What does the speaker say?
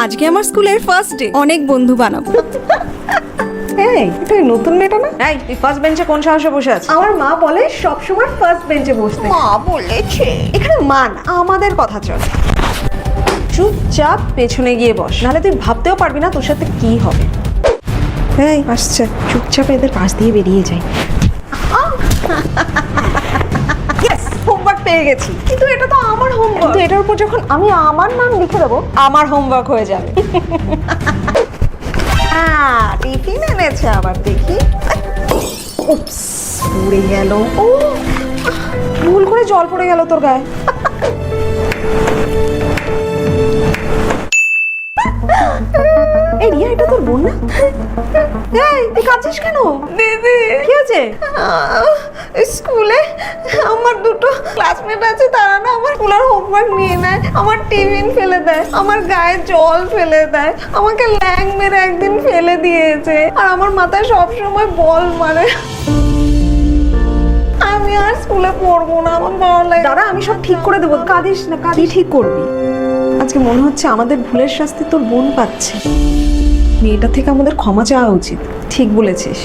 আজকে আমার স্কুলের ফার্স্ট ডে, অনেক বন্ধু বানাবো। এই তুই নতুন মেয়েটা না? এই তুই ফার্স্ট বেঞ্চে কোন সাহসে বসে আছিস? আমার মা বলে সবসময় ফার্স্ট বেঞ্চে বসতে। মা বলেছে। এখানে মা না, আমাদের কথা চলে। চুপচাপ পেছনে গিয়ে বস, নাহলে তুই ভাবতেও পারবি না তোর সাথে কি হবে। এই আসছে, চুপচাপ এদের পাশ দিয়ে বেরিয়ে যাই। হোমওয়ার্ক পেয়ে গেছি, কিন্তু এটা তো আমার হোমওয়ার্ক। কিন্তু এটার উপর যখন আমি আমার নাম লিখে দেবো, আমার হোমওয়ার্ক হয়ে যাবে। টিফিন এনেছে আবার, দেখি। উপস, পড়ে গেল। ও ভুল করে জল পড়ে গেল তোর গায়ে। এই রিয়া, এটা তোর বোন না? এই তুই কাঁদছিস কেন? দিদি, কি হয়েছে? স্কুলে আমার দুটো ক্লাসমেট আছে, তারা না আমার স্কুলের হোমওয়ার্ক নিয়ে নেয়, আমার টিফিন ফেলে দেয়, আমার গায়ে জল ফেলে দেয়, আমাকে ল্যাং মেরে একদিন ফেলে দিয়েছে, আর আমার মাথায় সবসময় বল মারে। আমি আর স্কুলে পড়বো না, আমার ভালো লাগে। দাদা আমি সব ঠিক করে দেবো, কাঁদিস না। কি ঠিক করবি? আজকে মনে হচ্ছে আমাদের ভুলের শাস্তি তোর বোন পাচ্ছে। মেয়েটা থেকে আমাদের ক্ষমা চাওয়া উচিত। ঠিক বলেছিস।